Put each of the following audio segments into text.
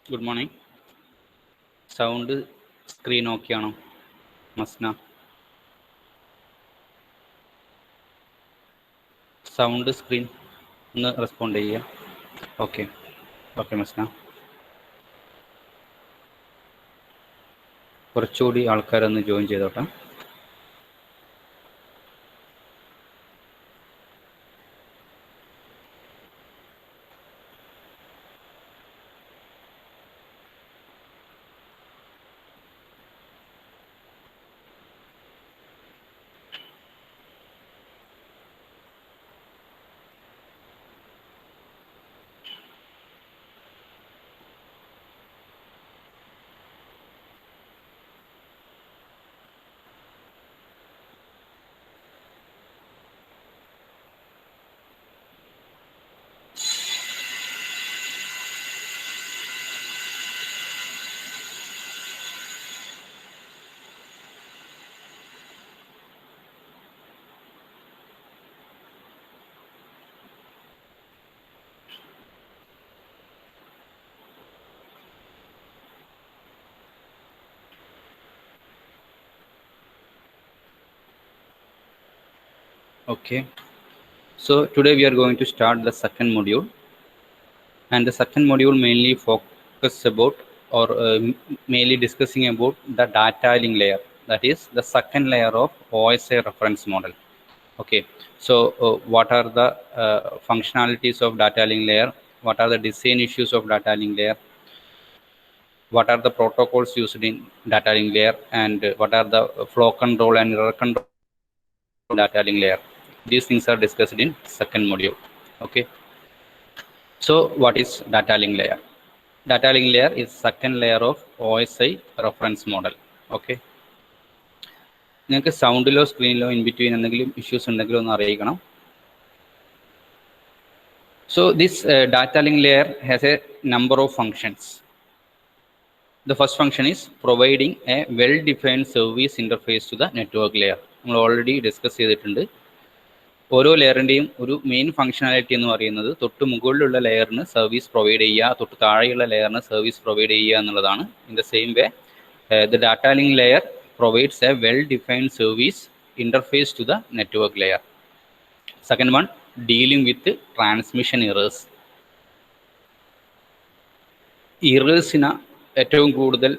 Good morning. Sound screen okay ആണോ Masna? Sound screen ഒന്ന് respond ചെയ്യുക. Okay okay Masna. കുറച്ചുകൂടി ആൾക്കാരൊന്ന് ജോയിൻ ചെയ്തോട്ടെ. Okay, so today we are going to start the second module, and the second module mainly focus about or mainly discussing about the data link layer, that is the second layer of OSI reference model. Okay, so what are the functionalities of data link layer, what are the design issues of data link layer, what are the protocols used in data link layer, and what are the flow control and error control data link layer. These things are discussed in second module. Okay, so what is data link layer? Data link layer is second layer of OSI reference model. Okay, നിങ്ങൾക്ക് സൗണ്ടിലോ സ്ക്രീനിലോ in between എന്തെങ്കിലും issues ഉണ്ടെങ്കിലോ ഒന്ന് അറിയിക്കണം. So this data link layer has a number of functions. The first function is providing a well-defined service interface to the network layer. നമ്മൾ already discuss ചെയ്തിട്ടുണ്ട്. ഓരോ ലെയറിൻ്റെയും ഒരു main functionality എന്ന് പറയുന്നത് തൊട്ട് മുകളിലുള്ള ലെയറിന് സർവീസ് പ്രൊവൈഡ് ചെയ്യുക, തൊട്ട് താഴെയുള്ള ലെയറിന് സർവീസ് പ്രൊവൈഡ് ചെയ്യുക എന്നുള്ളതാണ്. In the same way the data link layer provides a well-defined service interface to the network layer. Second one, dealing with transmission errors. ഇറേഴ്സിന് ഏറ്റവും കൂടുതൽ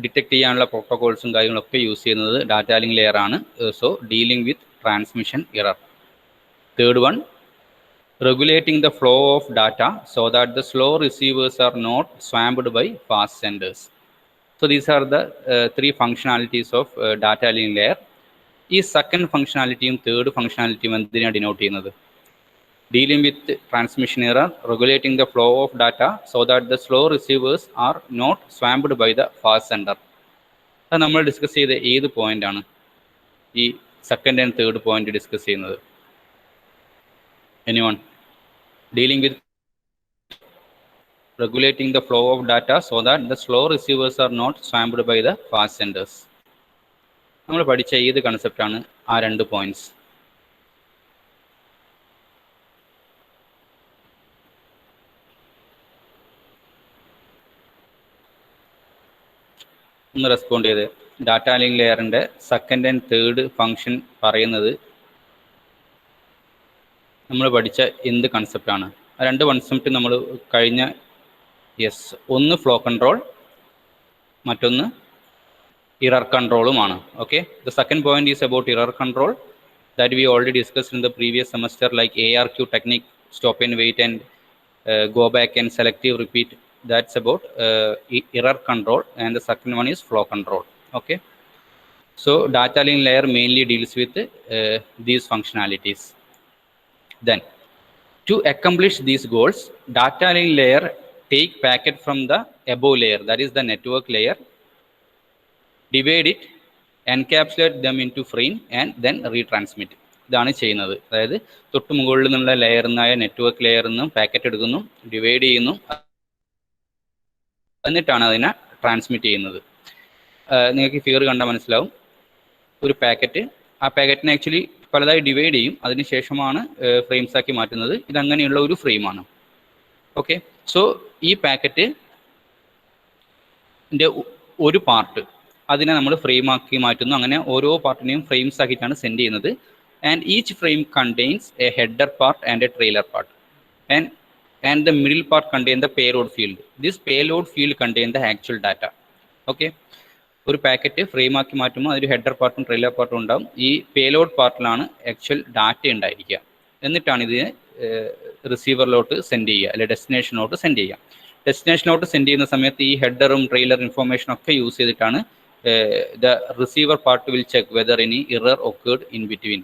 ഡിറ്റക്ട് ചെയ്യാനുള്ള പ്രോട്ടോകോൾസും കാര്യങ്ങളൊക്കെ യൂസ് ചെയ്യുന്നത് ഡാറ്റ ലിങ്ക് ലെയർ ആണ്. So dealing with transmission error. Third one, regulating the flow of data so that the slow receivers are not swamped by fast senders. So these are the three functionalities of data link layer. ഈ second ഫംഗ്ഷനാലിറ്റിയും third ഫംഗ്ഷനാലിറ്റിയും എന്തിനാണ് denote ചെയ്യുന്നത്? Dealing with transmission error, regulating the flow of data so that the slow receivers are not swamped by the fast sender. അത് നമ്മൾ discuss ചെയ്ത ഏത് point ആണ് ഈ second and third point discuss ചെയ്യുന്നത്? Anyone? Dealing with regulating the flow of data so that the slow receivers are not swamped by the fast senders. നമ്മൾ പഠിച്ച ഏത് കൺസെപ്റ്റാണ് ആ രണ്ട് പോയിന്റ്സ്? ഒന്ന് റെസ്പോണ്ട് ചെയ്ത്. ഡാറ്റ ലിങ്ക് ലെയറിൻ്റെ സെക്കൻഡ് ആൻഡ് തേർഡ് ഫംഗ്ഷൻ പറയുന്നത് നമ്മൾ പഠിച്ച എന്ത് കൺസെപ്റ്റാണ്? ആ രണ്ട് കൺസെപ്റ്റ് നമ്മൾ കഴിഞ്ഞ ഒന്ന് ഫ്ലോ കൺട്രോൾ, മറ്റൊന്ന് ഇറർ കൺട്രോളുമാണ്. Okay, the second point is about error control that we already discussed in the previous semester, like ARQ technique, stop and wait and go back and selective repeat. That's about error control, and the second one is flow control. Okay, so data link layer mainly deals with these functionalities. Then to accomplish these goals, data link layer take packet from the above layer, that is the network layer, divide it, encapsulate them into frame and then retransmit. ഇതാണ് ചെയ്യുന്നത്. അതായത് തൊട്ട് മുകളിൽ നിന്നുള്ള ലെയറിനായ network ലെയറിൽ നിന്നും packet എടുക്കുന്നു, divide ചെയ്യുന്നു, എന്നിട്ടാണ് അതിനെ ട്രാൻസ്മിറ്റ് ചെയ്യുന്നത്. നിങ്ങൾക്ക് ഫിഗർ കണ്ടാൽ മനസ്സിലാവും. ഒരു പാക്കറ്റ്, ആ പാക്കറ്റിനെ ആക്ച്വലി പലതായി ഡിവൈഡ് ചെയ്യും, അതിനുശേഷമാണ് ഫ്രെയിംസ് ആക്കി മാറ്റുന്നത്. ഇതങ്ങനെയുള്ള ഒരു ഫ്രെയിമാണ്. ഓക്കെ, സോ ഈ പാക്കറ്റ് ഒരു പാർട്ട് അതിനെ നമ്മൾ ഫ്രെയിം ആക്കി മാറ്റുന്നു. അങ്ങനെ ഓരോ പാർട്ടിനെയും ഫ്രെയിംസ് ആക്കിയിട്ടാണ് സെൻഡ് ചെയ്യുന്നത്. And each frame contains A header part and A trailer part and the middle part contain the payload field. This payload field contain the actual data. Okay, ഒരു packet frame ആക്കി മാറ്റുമ്പോൾ അതിൽ header പാർട്ടും trailer പാർട്ടും ഉണ്ടാകും. ഈ payload പാർട്ടിലാണ് actual data ഉണ്ടായിരിക്കുക. എന്നിട്ടാണ് ഇതിനെ റിസീവറിലോട്ട് സെൻഡ് ചെയ്യുക, അല്ലെങ്കിൽ ഡെസ്റ്റിനേഷനിലോട്ട് സെൻഡ് ചെയ്യുക. ഡെസ്റ്റിനേഷനിലോട്ട് സെൻഡ് ചെയ്യുന്ന സമയത്ത് ഈ ഹെഡറും ട്രെയിലർ ഇൻഫോർമേഷൻ ഒക്കെ യൂസ് ചെയ്തിട്ടാണ് the receiver part will check whether any error occurred in between.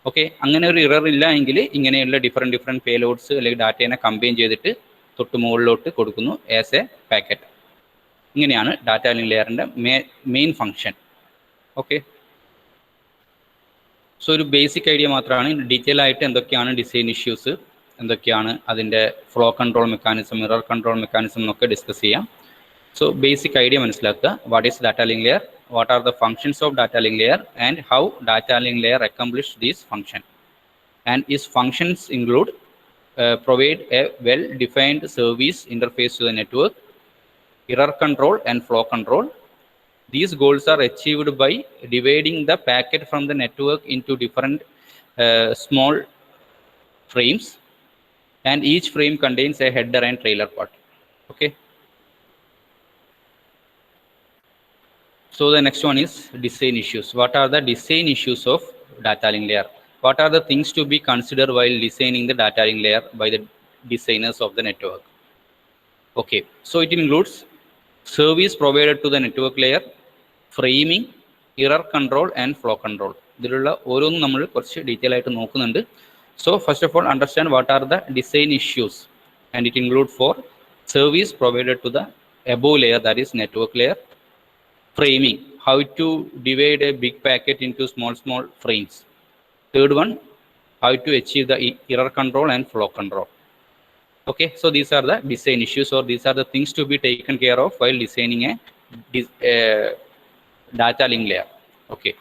Okay, അങ്ങനെ ഒരു ഇറർ ഇല്ല എങ്കിൽ ഇങ്ങനെയുള്ള ഡിഫറെൻറ്റ് പേലോഡ്സ് അല്ലെങ്കിൽ ഡാറ്റേനെ കമ്പൈൻ ചെയ്തിട്ട് തൊട്ട് മുകളിലോട്ട് കൊടുക്കുന്നു ആസ് എ പാക്കറ്റ്. ഇങ്ങനെയാണ് ഡാറ്റ ലിങ്ക് ലെയറിൻ്റെ മെയിൻ ഫങ്ഷൻ. ഓക്കെ, സോ ഒരു ബേസിക് ഐഡിയ മാത്രമാണ്. ഡീറ്റെയിൽ ആയിട്ട് എന്തൊക്കെയാണ് ഡിസൈൻ ഇഷ്യൂസ്, എന്തൊക്കെയാണ് അതിൻ്റെ flow control mechanism, error control mechanism എന്നൊക്കെ ഡിസ്കസ് ചെയ്യാം. സോ ബേസിക് ഐഡിയ മനസ്സിലാക്കുക. What is data link layer, what are the functions of data link layer, and how data link layer accomplish these function. And its functions include provide a well defined service interface to the network, error control and flow control. These goals are achieved by dividing the packet from the network into different small frames, and each frame contains a header and trailer part. Okay, so the next one is design issues. What are the design issues of data link layer? What are the things to be considered while designing the data link layer by the designers of the network? Okay, so it includes service provided to the network layer, framing, error control and flow control. ഇതിലുള്ള ഓരോന്നും നമ്മൾ കുറച്ച് detail ആയിട്ട് നോക്കുന്നുണ്ട്. So first of all, understand what are the design issues, and it include for service provided to the above layer, that is network layer. Framing, how to divide a big packet into small frames. Third one, how to achieve the error control and flow control. Okay, so these are the design issues, or these are the things to be taken care of while designing a data link layer. Okay,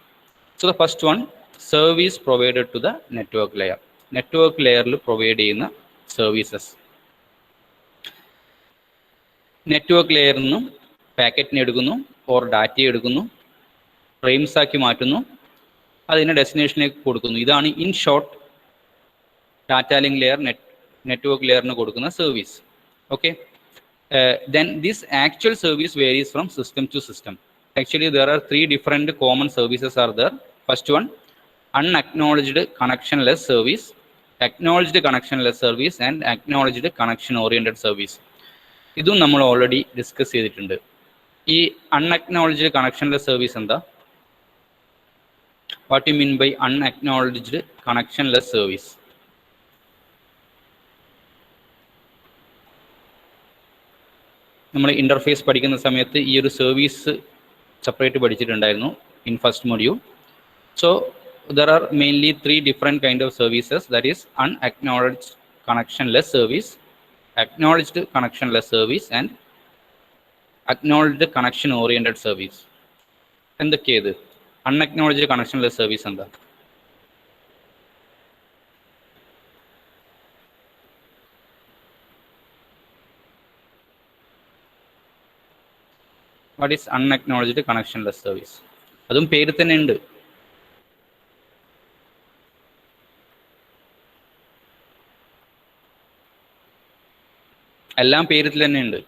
so the first one, service provided to the network layer. Network layer provide ചെയ്യുന്ന services. Network layer നിന്നും പാക്കറ്റിനെ എടുക്കുന്നു or data എടുക്കുന്നു, frames ആക്കി മാറ്റുന്നു, അതിനെ ഡെസ്റ്റിനേഷനിലേക്ക് കൊടുക്കുന്നു. ഇതാണ് in short data link layer network ലെയറിന് കൊടുക്കുന്ന service. Okay, then this actual service varies from system to system. Actually there are three different common services are there. First one, unacknowledged connectionless service, acknowledged connectionless service and acknowledged connection oriented service. ഇതും നമ്മൾ already discuss ചെയ്തിട്ടുണ്ട്. ഈ unacknowledged connectionless service എന്താ? What you mean by unacknowledged connectionless service? നമ്മൾ interface പഠിക്കുന്ന സമയത്ത് ഈ ഒരു സർവീസ് സെപ്പറേറ്റ് പഠിച്ചിട്ടുണ്ടായിരുന്നു in first module. So there are mainly 3 different kind of services, that is unacknowledged connectionless service, acknowledged connectionless service and acknowledged connection oriented service. എന്തൊക്കെയത്? Unacknowledged connectionless service എന്താ? What is unacknowledged connectionless service? അതും പേര് തന്നെ ഉണ്ട്. എല്ലാം പേരിൽ തന്നെ ഉണ്ട്.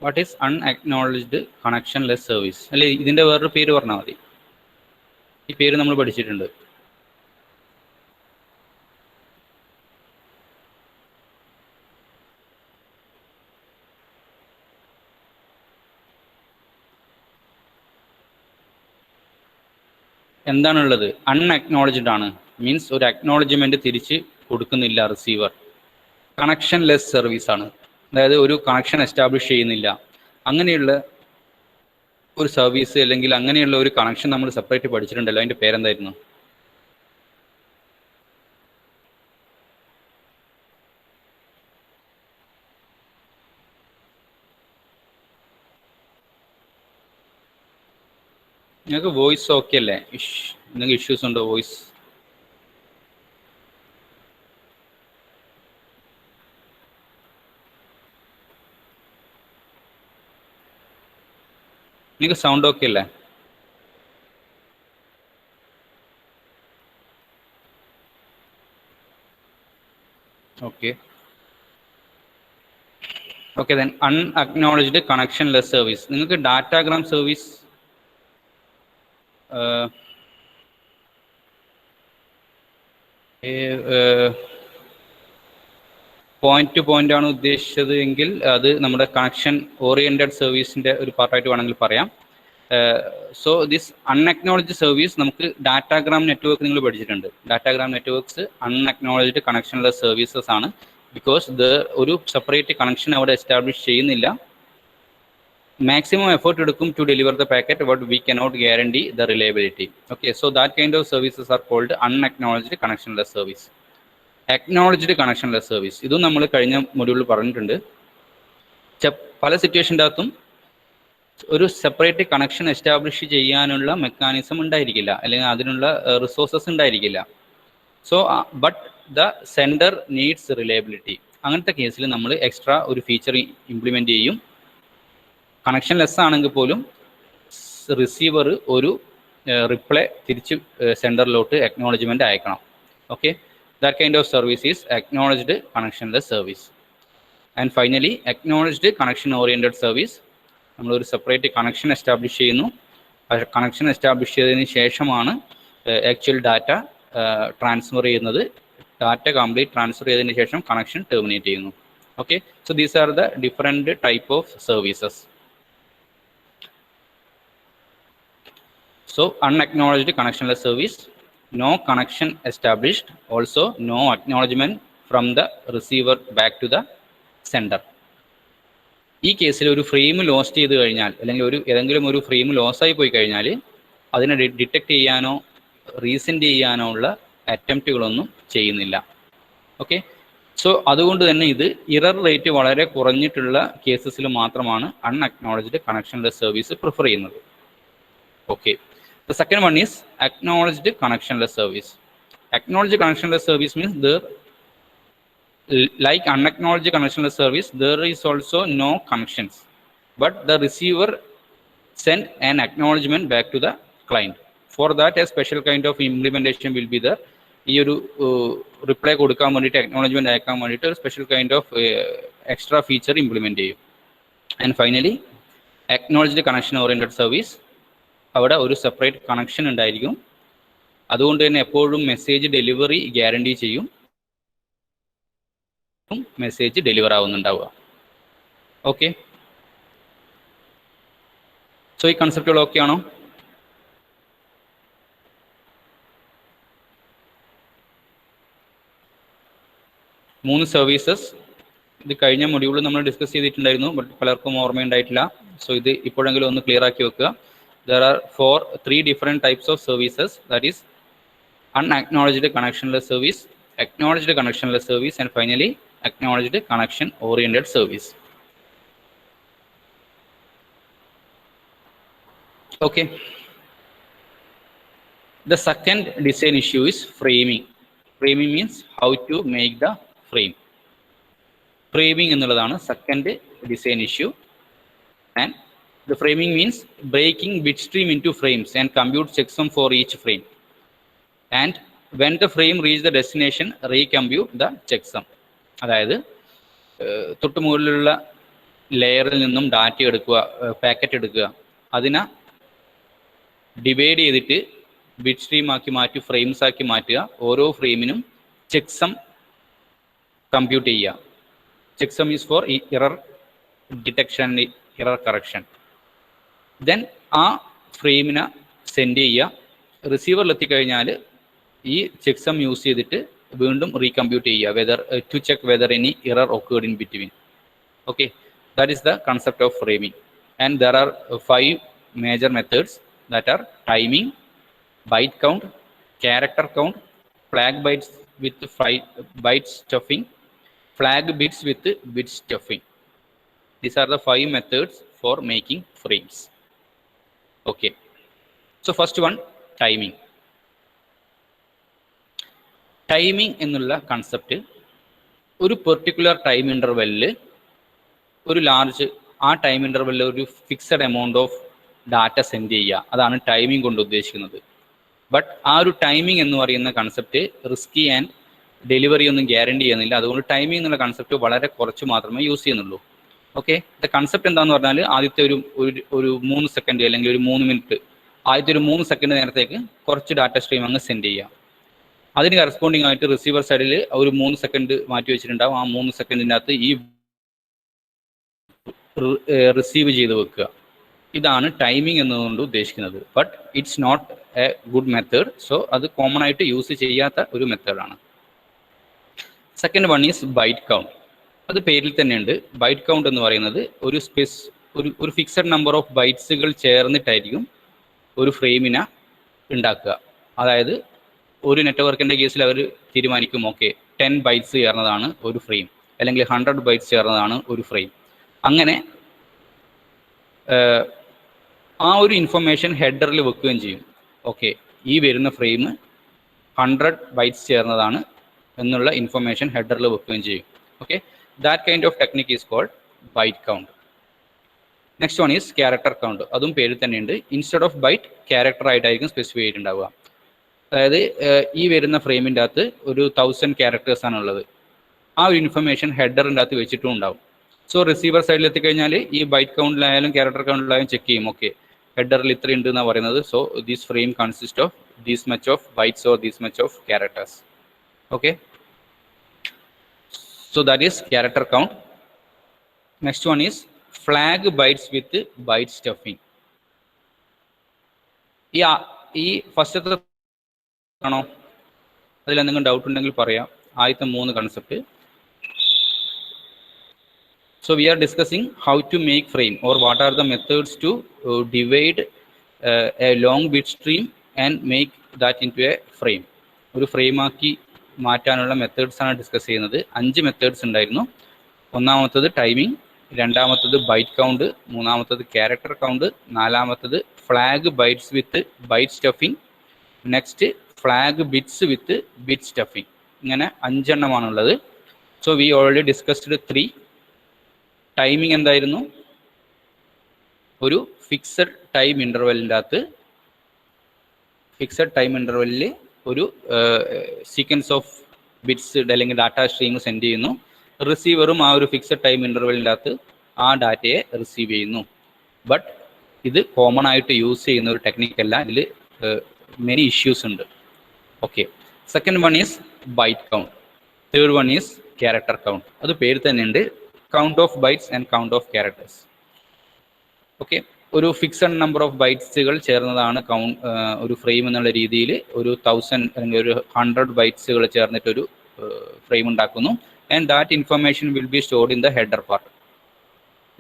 What is unacknowledged connectionless service? അല്ലെ, ഇതിൻ്റെ വേറൊരു പേര് പറഞ്ഞാൽ മതി. ഈ പേര് നമ്മൾ പഠിച്ചിട്ടുണ്ട്. എന്താണുള്ളത്? അൺഅക്നോളജ്ഡ് ആണ്, മീൻസ് ഒരു അക്നോളജ്മെൻറ്റ് തിരിച്ച് കൊടുക്കുന്നില്ല റിസീവർ. കണക്ഷൻലെസ് സർവീസ് ആണ്, അതായത് ഒരു കണക്ഷൻ എസ്റ്റാബ്ലിഷ് ചെയ്യുന്നില്ല. അങ്ങനെയുള്ള ഒരു സർവീസ് അല്ലെങ്കിൽ അങ്ങനെയുള്ള ഒരു കണക്ഷൻ നമ്മൾ സെപ്പറേറ്റ് പഠിച്ചിട്ടുണ്ടല്ലോ. അതിൻ്റെ പേരെന്തായിരുന്നു? നിങ്ങൾക്ക് വോയിസ് ഓക്കെ അല്ലേ? എന്തെങ്കിലും ഇഷ്യൂസ് ഉണ്ടോ വോയിസ്? നിങ്ങൾക്ക് സൗണ്ട് ഓക്കെ അല്ലേ? Okay okay then unacknowledged connectionless service. നിങ്ങൾക്ക് datagram service point to point ആണ് ഉദ്ദേശിച്ചത് എങ്കിൽ അത് നമ്മുടെ കണക്ഷൻ ഓറിയന്റഡ് സർവീസിന്റെ ഒരു പാർട്ടായിട്ട് വേണമെങ്കിൽ പറയാം. സോ ദിസ് അൺഅക്നോളജ്ഡ് സർവീസ് നമുക്ക് ഡാറ്റാഗ്രാം നെറ്റ്വർക്ക് നിങ്ങൾ പഠിച്ചിട്ടുണ്ട്. Datagram networks unacknowledged connectionless services ആണ്. ബിക്കോസ് ഒരു സെപ്പറേറ്റ് കണക്ഷൻ അവിടെ എസ്റ്റാബ്ലിഷ് ചെയ്യുന്നില്ല. മാക്സിമം എഫേർട്ട് എടുക്കും to deliver the packet, but we cannot guarantee the reliability. Okay, so that kind of services are called unacknowledged connectionless service. Acknowledged connectionless service ഇതും നമ്മൾ കഴിഞ്ഞ മൊഡ്യൂളിൽ പറഞ്ഞിട്ടുണ്ട്. പല സിറ്റുവേഷൻ്റെ അകത്തും ഒരു സെപ്പറേറ്റ് കണക്ഷൻ എസ്റ്റാബ്ലിഷ് ചെയ്യാനുള്ള മെക്കാനിസം ഉണ്ടായിരിക്കില്ല, അല്ലെങ്കിൽ അതിനുള്ള റിസോഴ്സസ് ഉണ്ടായിരിക്കില്ല. So but the sender needs reliability. അങ്ങനത്തെ കേസിൽ നമ്മൾ എക്സ്ട്രാ ഒരു ഫീച്ചർ ഇംപ്ലിമെൻ്റ് ചെയ്യും. കണക്ഷൻ ലെസ് ആണെങ്കിൽ പോലും റിസീവർ ഒരു റിപ്ലൈ തിരിച്ച് സെൻഡറിലോട്ട് അക്നോളജ്മെൻറ്റ് അയക്കണം. Okay, that kind of service is acknowledged connectionless service. And finally, acknowledged connection oriented service. നമ്മൾ ഒരു സെപ്പറേറ്റ് കണക്ഷൻ എസ്റ്റാബ്ലിഷ് ചെയ്യുന്നു. കണക്ഷൻ എസ്റ്റാബ്ലിഷ് ചെയ്തതിന് ശേഷമാണ് ആക്ച്വൽ ഡാറ്റ ട്രാൻസ്ഫർ ചെയ്യുന്നത്. ഡാറ്റ കംപ്ലീറ്റ് ട്രാൻസ്ഫർ ചെയ്തതിന് ശേഷം കണക്ഷൻ ടെർമിനേറ്റ് ചെയ്യുന്നു. Okay, so these are the different type of services. So unacknowledged connectionless service, no connection established, also no acknowledgement from the receiver back to the sender. ഈ കേസിൽ ഒരു frame lost ചെയ്ത് കഴിഞ്ഞാൽ, അല്ലെങ്കിൽ ഏതെങ്കിലും ഒരു ഫ്രെയിം ലോസായി പോയി കഴിഞ്ഞാൽ അതിനെ ഡിറ്റക്ട് ചെയ്യാനോ റീസെൻഡ് ചെയ്യാനോ ഉള്ള അറ്റംപ്റ്റുകളൊന്നും ചെയ്യുന്നില്ല. ഓക്കെ, സോ അതുകൊണ്ട് തന്നെ ഇത് ഇറർ റേറ്റ് വളരെ കുറഞ്ഞിട്ടുള്ള കേസസിൽ മാത്രമാണ് അൺഅക്നോളജ്ഡ് കണക്ഷൻലെസ് സർവീസ് പ്രിഫർ ചെയ്യുന്നത്. Okay, the second one is acknowledged connectionless service. Acknowledged connectionless service means there, like unacknowledged connectionless service, there is also no connections, but the receiver send an acknowledgement back to the client. For that a special kind of implementation will be there. ഈ ഒരു reply കൊടുക്കാൻ വേണ്ടിയിട്ട്, acknowledgement അയക്കാൻ വേണ്ടിയിട്ട് ഒരു special kind of extra feature implement ചെയ്യും. And finally acknowledged connection oriented service, അവിടെ ഒരു സെപ്പറേറ്റ് കണക്ഷൻ ഉണ്ടായിരിക്കും. അതുകൊണ്ട് തന്നെ എപ്പോഴും മെസ്സേജ് ഡെലിവറി ഗ്യാരണ്ടി ചെയ്യും, മെസ്സേജ് ഡെലിവർ ആവുന്നുണ്ടാവുക. ഓക്കെ, സോ ഈ കൺസെപ്റ്റുകൾ ഓക്കെ ആണോ? മൂന്ന് സർവീസസ് ഇത് കഴിഞ്ഞ മൊഡ്യൂളിൽ നമ്മൾ ഡിസ്കസ് ചെയ്തിട്ടുണ്ടായിരുന്നു, ബട്ട് പലർക്കും ഓർമ്മയുണ്ടായിട്ടില്ല. സോ ഇത് ഇപ്പോഴെങ്കിലും ഒന്ന് ക്ലിയർ ആക്കി വെക്കുക. There are three different types of services, that is unacknowledged connectionless service, acknowledged connectionless service, and finally acknowledged connection oriented service. Okay, the second design issue is framing. Framing means how to make the frame. Framing എന്നുള്ളതാണ് second design issue. And the framing means breaking bit stream into frames and compute checksum for each frame. And when the frame reach the destination, recompute the checksum. അതായത് തൊട്ട് മുകളിലുള്ള ലെയറിൽ നിന്നും data എടുക്കുക, packet എടുക്കുക, അതിനെ divide ചെയ്തിട്ട് bit stream ആക്കി മാറ്റി ഫ്രെയിംസ് ആക്കി മാറ്റുക. ഓരോ ഫ്രെയിമിനും ചെക്സം കമ്പ്യൂട്ട് ചെയ്യുക. Checksum is for error detection, error correction. Then ആ ഫ്രെയിമിനെ സെൻഡ് ചെയ്യുക. റിസീവറിൽ എത്തിക്കഴിഞ്ഞാൽ ഈ ചെക്സം യൂസ് ചെയ്തിട്ട് വീണ്ടും റീകമ്പ്യൂട്ട് ചെയ്യുക, whether to check whether any error occurred in between. Okay, that is the concept of framing. And there are 5 major methods, that are timing, byte count, character count, flag bytes with byte stuffing, flag bits with bit stuffing. These are the 5 methods for making frames. Okay, so first one, timing. Timing എന്നുള്ള concept ഒരു particular time ഇൻ്റർവെല്ലിൽ ഒരു large, ആ time ഇൻ്റർവെല്ലിൽ ഒരു fixed amount of data send ചെയ്യുക, അതാണ് timing കൊണ്ട് ഉദ്ദേശിക്കുന്നത്. But ആ ഒരു ടൈമിംഗ് എന്ന് പറയുന്ന കൺസെപ്റ്റ് റിസ്കി ആൻഡ് ഡെലിവറി ഒന്നും ഗ്യാരണ്ടി ചെയ്യുന്നില്ല. അതുകൊണ്ട് ടൈമിംഗ് എന്നുള്ള കൺസെപ്റ്റ് വളരെ കുറച്ച് മാത്രമേ യൂസ് ചെയ്യുന്നുള്ളൂ. ഓക്കെ, ദ കൺസെപ്റ്റ് എന്താണെന്ന് പറഞ്ഞാൽ ആദ്യത്തെ ഒരു 3 സെക്കൻഡ് അല്ലെങ്കിൽ ഒരു 3 മിനിറ്റ്, ആദ്യത്തെ ഒരു 3 സെക്കൻഡ് നേരത്തേക്ക് കുറച്ച് ഡാറ്റ സ്ട്രീം അങ്ങ് സെൻഡ് ചെയ്യുക. അതിന് കറസ്പോണ്ടിങ് ആയിട്ട് റിസീവർ സൈഡിൽ ഒരു 3 സെക്കൻഡ് മാറ്റി വെച്ചിട്ടുണ്ടാവും. ആ 3 സെക്കൻഡിൻ്റെ അകത്ത് ഈ റിസീവ് ചെയ്ത് വെക്കുക. ഇതാണ് ടൈമിംഗ് എന്നതുകൊണ്ട് ഉദ്ദേശിക്കുന്നത്. But it's not a good method. So അത് കോമൺ ആയിട്ട് യൂസ് ചെയ്യാത്ത ഒരു മെത്തേഡാണ്. Second one is byte count. അത് പേരിൽ തന്നെയുണ്ട്. ബൈറ്റ് കൗണ്ട് എന്ന് പറയുന്നത് ഒരു ഫിക്സഡ് നമ്പർ ഓഫ് ബൈറ്റ്സുകൾ ചേർന്നിട്ടായിരിക്കും ഒരു ഫ്രെയിമിനെ ഉണ്ടാക്കുക. അതായത് ഒരു നെറ്റ്വർക്കിൻ്റെ കേസിൽ അവർ തീരുമാനിക്കും, ഓക്കെ 10 ബൈറ്റ്സ് ചേർന്നതാണ് ഒരു ഫ്രെയിം, അല്ലെങ്കിൽ 100 ബൈറ്റ്സ് ചേർന്നതാണ് ഒരു ഫ്രെയിം. അങ്ങനെ ആ ഒരു ഇൻഫർമേഷൻ ഹെഡറിൽ വെക്കുകയും ചെയ്യും. ഓക്കെ, ഈ വരുന്ന ഫ്രെയിം 100 ബൈറ്റ്സ് ചേർന്നതാണ് എന്നുള്ള ഇൻഫർമേഷൻ ഹെഡറിൽ വെക്കുകയും ചെയ്യും. Okay, that kind of technique is called byte count. Next one is character count. അതും പേരിൽ തന്നെയുണ്ട്. ഇൻസ്റ്റെഡ് ഓഫ് ബൈറ്റ് ക്യാരക്ടർ ആയിട്ടായിരിക്കും സ്പെസിഫൈ ചെയ്തിട്ടുണ്ടാവുക. അതായത് ഈ വരുന്ന ഫ്രെയിമിൻ്റെ അകത്ത് ഒരു 1000 ക്യാരക്ടേഴ്സ് ആണുള്ളത്. ആ ഒരു ഇൻഫർമേഷൻ ഹെഡറിൻ്റെ അകത്ത് വെച്ചിട്ടും ഉണ്ടാവും. സോ റിസീവർ സൈഡിൽ എത്തിക്കഴിഞ്ഞാൽ ഈ ബൈറ്റ് കൗണ്ടിലായാലും ക്യാരക്ടർ കൗണ്ടിലായാലും ചെക്ക് ചെയ്യും. ഓക്കെ, ഹെഡറിൽ ഇത്ര ഉണ്ട് എന്നാണ് പറയുന്നത്. So this frame consist of these much of bytes or these much of characters. Okay, so that is character count. Next one is flag bytes with byte stuffing. ഈ ഫസ്റ്റത്തെ ആണോ? അതിലെന്തെങ്കിലും ഡൗട്ട് ഉണ്ടെങ്കിൽ പറയാം. ആദ്യത്തെ 3 concept. So we are discussing how to make frame, or what are the methods to divide a long bit stream and make that into a frame. ഒരു frame ആക്കി മാറ്റാനുള്ള മെത്തേഡ്സ് ആണ് ഡിസ്കസ് ചെയ്യുന്നത്. 5 മെത്തേഡ്സ് ഉണ്ടായിരുന്നു. ഒന്നാമത്തത് ടൈമിംഗ്, രണ്ടാമത്തത് byte count, മൂന്നാമത്തത് character count, നാലാമത്തത് flag bytes with byte stuffing, next flag bits with bit stuffing. ഇങ്ങനെ 5 എണ്ണമാണുള്ളത്. So we already discussed 3. Timing എന്തായിരുന്നു? ഒരു ഫിക്സഡ് ടൈം ഇൻ്റർവെല്ലിൻ്റെ അകത്ത്, ഫിക്സഡ് ടൈം ഇൻ്റർവെല്ലിൽ ഒരു സീക്വൻസ് ഓഫ് ബിറ്റ്സ് അല്ലെങ്കിൽ ഡാറ്റ സ്ട്രീം സെൻഡ് ചെയ്യുന്നു. റിസീവറും ആ ഒരു ഫിക്സഡ് ടൈം ഇൻ്റർവെല്ലിൻ്റെ അകത്ത് ആ ഡാറ്റയെ റിസീവ് ചെയ്യുന്നു. ബട്ട് ഇത് കോമൺ ആയിട്ട് യൂസ് ചെയ്യുന്ന ഒരു ടെക്നിക്കല്ല. ഇതിൽ മെനി ഇഷ്യൂസ് ഉണ്ട്. Okay, second one is byte count. Third one is character count. അത് പേര് തന്നെയുണ്ട്, count of bytes and count of characters. Okay, ഒരു ഫിക്സഡ് നമ്പർ ഓഫ് ബൈറ്റ്സുകൾ ചേർന്നതാണ് ഒരു ഫ്രെയിം എന്നുള്ള രീതിയിൽ ഒരു 1000 അല്ലെങ്കിൽ ഒരു 100 ബൈറ്റ്സുകൾ ചേർന്നിട്ടൊരു ഫ്രെയിം ഉണ്ടാക്കുന്നു. And that information will be stored in the header part.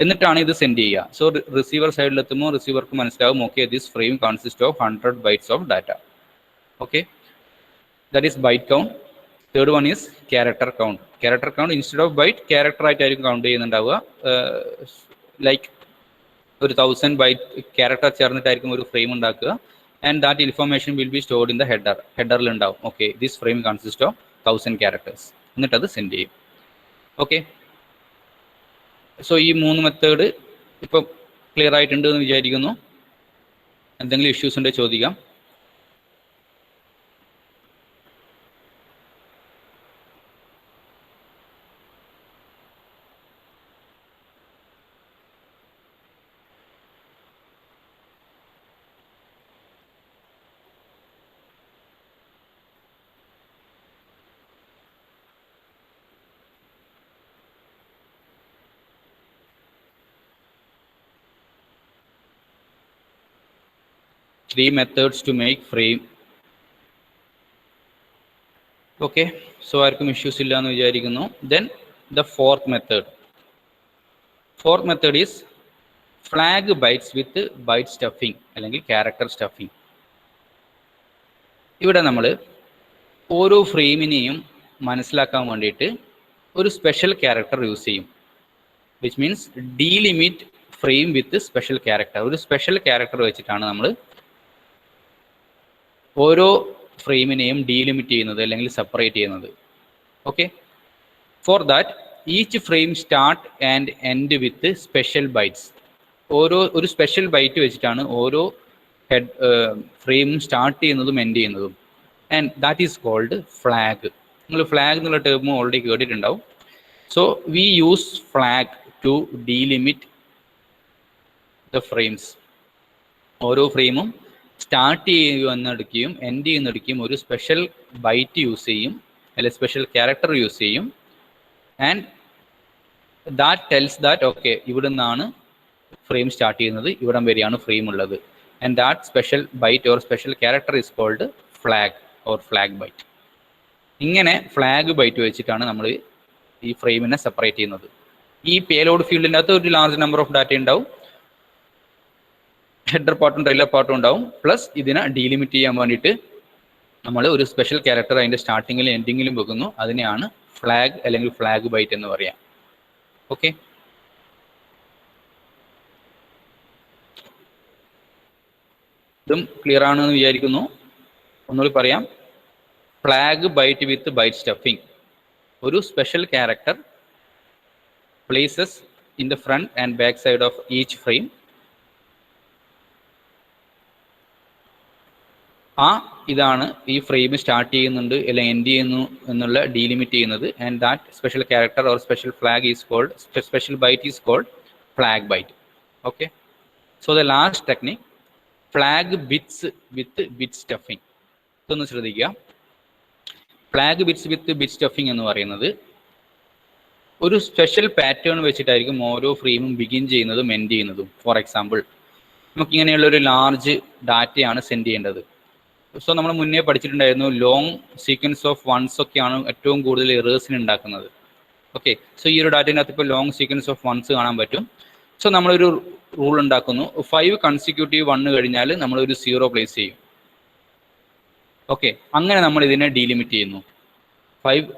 എന്നിട്ടാണ് ഇത് സെൻഡ് ചെയ്യുക. സോ റിസീവർ സൈഡിലെത്തുമ്പോൾ റിസീവർക്ക് മനസ്സിലാവും, okay this frame consist of 100 bytes of data. Okay, that is byte count. Third one is character count. Character count instead of byte character ആയിട്ടായിരിക്കും count ചെയ്യുന്നുണ്ടാവുക. Like ഒരു 1000 byte character ചേർന്നിട്ടായിരിക്കും ഒരു frame ഉണ്ടാക്കുക. And that information will be stored in the ഹെഡറിൽ ഉണ്ടാവും. Okay, this frame consist of 1000 characters. എന്നിട്ട് അത് send ചെയ്യും. ഓക്കെ, സോ ഈ 3 മെത്തേഡ് ഇപ്പോൾ ക്ലിയർ ആയിട്ടുണ്ട് എന്ന് വിചാരിക്കുന്നു. എന്തെങ്കിലും ഇഷ്യൂസ് ഉണ്ടെങ്കിൽ ചോദിക്കാം. Three methods to make frame. Okay, so ആർക്കും ഇഷ്യൂസ് ഇല്ല എന്ന് വിചാരിക്കുന്നു. Then the fourth method. Fourth method is flag bytes with byte stuffing അല്ലെങ്കിൽ character stuffing. ഇവിടെ നമ്മൾ ഓരോ ഫ്രെയിമിനെയും മനസ്സിലാക്കാൻ വേണ്ടിയിട്ട് ഒരു സ്പെഷ്യൽ ക്യാരക്ടർ യൂസ് ചെയ്യും. Which means delimit frame with special character. ഒരു സ്പെഷ്യൽ ക്യാരക്ടർ വെച്ചിട്ടാണ് നമ്മൾ ഓരോ ഫ്രെയിമിനെയും ഡീലിമിറ്റ് ചെയ്യുന്നത് അല്ലെങ്കിൽ സെപ്പറേറ്റ് ചെയ്യുന്നത്. Okay, for that each frame start and end with special bytes. ഒരു സ്പെഷ്യൽ ബൈറ്റ് വെച്ചിട്ടാണ് ഓരോ ഫ്രെയിമും സ്റ്റാർട്ട് ചെയ്യുന്നതും എൻഡ് ചെയ്യുന്നതും. And that is called flag. നിങ്ങൾ ഫ്ലാഗ് എന്നുള്ള ടേം ഓൾറെഡി കേട്ടിട്ടുണ്ടാവും. So we use flag to delimit the frames. ഓരോ ഫ്രെയിമും സ്റ്റാർട്ട് ചെയ്യുന്നിടയ്ക്കും എൻഡ് ചെയ്യുന്നിടയ്ക്കും ഒരു സ്പെഷ്യൽ ബൈറ്റ് യൂസ് ചെയ്യും, അല്ലെങ്കിൽ സ്പെഷ്യൽ ക്യാരക്ടർ യൂസ് ചെയ്യും. And that tells that okay, ഇവിടെ നിന്നാണ് ഫ്രെയിം സ്റ്റാർട്ട് ചെയ്യുന്നത്, ഇവിടം വരെയാണ് ഫ്രെയിം ഉള്ളത്. And that special byte or special character is called flag or flag byte. ഇങ്ങനെ ഫ്ലാഗ് ബൈറ്റ് വെച്ചിട്ടാണ് നമ്മൾ ഈ ഫ്രെയിമിനെ സെപ്പറേറ്റ് ചെയ്യുന്നത്. ഈ പേലോഡ് ഫീൽഡിൻ്റെ അകത്ത് ഒരു ലാർജ് നമ്പർ ഓഫ് ഡാറ്റ ഉണ്ടാവും. ഹെഡർ പാർട്ടും ട്രെയിലർ പാർട്ടും ഉണ്ടാവും. പ്ലസ് ഇതിനെ ഡീലിമിറ്റ് ചെയ്യാൻ വേണ്ടിയിട്ട് നമ്മൾ ഒരു സ്പെഷ്യൽ ക്യാരക്ടർ അതിൻ്റെ സ്റ്റാർട്ടിങ്ങിലും എൻഡിങ്ങിലും വെക്കുന്നു. അതിനെയാണ് ഫ്ലാഗ് അല്ലെങ്കിൽ ഫ്ലാഗ് ബൈറ്റ് എന്ന് പറയാം. ഓക്കെ, ഇതും ക്ലിയർ ആണെന്ന് വിചാരിക്കുന്നു. ഒന്നുകൂടി പറയാം. Flag byte with byte stuffing. ഒരു special character places in the front and back side of each frame. ഇതാണ് ഈ ഫ്രെയിം സ്റ്റാർട്ട് ചെയ്യുന്നുണ്ട് അല്ലെങ്കിൽ എൻഡ് ചെയ്യുന്നു എന്നുള്ള ഡീലിമിറ്റ് ചെയ്യുന്നത്. And that special character or special flag is called, special byte is called flag byte. Okay, so the last technique flag bits with bit stuffing. ഇതൊന്ന് ശ്രദ്ധിക്കുക. Flag bits with bit stuffing എന്ന് പറയുന്നത് ഒരു special pattern വെച്ചിട്ടായിരിക്കും ഓരോ ഫ്രെയിമും begin ചെയ്യുന്നതും end ചെയ്യുന്നതും. ഫോർ എക്സാമ്പിൾ, നമുക്കിങ്ങനെയുള്ള ഒരു ലാർജ് ഡാറ്റയാണ് സെൻഡ് ചെയ്യേണ്ടത്. സോ നമ്മൾ മുന്നേ പഠിച്ചിട്ടുണ്ടായിരുന്നു, ലോങ് സീക്വൻസ് ഓഫ് വൺസ് ഒക്കെയാണ് ഏറ്റവും കൂടുതൽ എറേഴ്സിന് ഉണ്ടാക്കുന്നത്. ഓക്കെ, സോ ഈ ഒരു ഡാറ്റേൻ്റെ അകത്ത് ഇപ്പോൾ ലോങ് സീക്വൻസ് ഓഫ് വൺസ് കാണാൻ പറ്റും. സോ നമ്മളൊരു റൂൾ ഉണ്ടാക്കുന്നു. 5 കൺസിക്യൂട്ടീവ് 1 കഴിഞ്ഞാൽ നമ്മളൊരു 0 പ്ലേസ് ചെയ്യും. ഓക്കെ, അങ്ങനെ നമ്മൾ ഇതിനെ ഡീലിമിറ്റ് ചെയ്യുന്നു. 5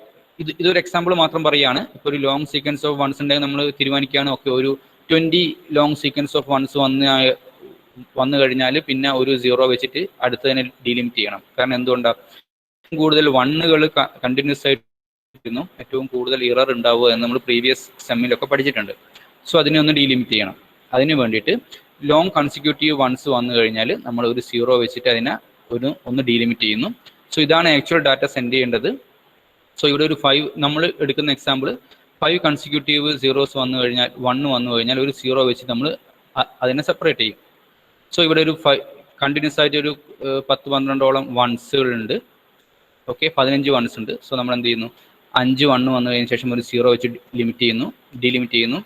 ഇതൊരു എക്സാമ്പിൾ മാത്രം പറയുകയാണ്. ഇപ്പോൾ ഒരു ലോങ് സീക്വൻസ് ഓഫ് വൺസ് ഉണ്ടെങ്കിൽ നമ്മൾ തീരുമാനിക്കുകയാണ് ഓക്കെ ഒരു 20 ലോങ് സീക്വൻസ് ഓഫ് വൺസ് വന്നു കഴിഞ്ഞാൽ പിന്നെ ഒരു 0 വെച്ചിട്ട് അടുത്തതിനെ ഡീലിമിറ്റ് ചെയ്യണം. കാരണം എന്തുകൊണ്ടാണ്? കൂടുതൽ 1കൾ കണ്ടിന്യൂസ് ആയിരുന്നു ഏറ്റവും കൂടുതൽ ഇറർ ഉണ്ടാവുക എന്ന് നമ്മൾ പ്രീവിയസ് സെമ്മിലൊക്കെ പഠിച്ചിട്ടുണ്ട്. സോ അതിനെ ഒന്ന് ഡീലിമിറ്റ് ചെയ്യണം. അതിന് വേണ്ടിയിട്ട് ലോങ് കൺസിക്യൂട്ടീവ് വൺസ് വന്നു കഴിഞ്ഞാൽ നമ്മൾ ഒരു 0 വെച്ചിട്ട് അതിനെ ഒന്ന് ഡീലിമിറ്റ് ചെയ്യുന്നു. സോ ഇതാണ് ആക്ച്വൽ ഡാറ്റ സെൻഡ് ചെയ്യേണ്ടത്. സോ ഇവിടെ ഒരു 5 നമ്മൾ എടുക്കുന്ന എക്സാമ്പിൾ 5 കൺസിക്യൂട്ടീവ് 0s വന്നു കഴിഞ്ഞാൽ 1 വന്നു കഴിഞ്ഞാൽ ഒരു 0 വെച്ച് നമ്മൾ അതിനെ സെപ്പറേറ്റ് ചെയ്യും. സോ ഇവിടെ ഒരു കണ്ടിന്യൂസ് ആയിട്ട് ഒരു 10-12ഓളം വൺസുകളുണ്ട്. ഓക്കെ, 15 വൺസ് ഉണ്ട്. സോ നമ്മൾ എന്ത് ചെയ്യുന്നു, 5 1 വന്നു കഴിഞ്ഞ ശേഷം ഒരു 0 വെച്ച് ഡീലിമിറ്റ് ചെയ്യുന്നു.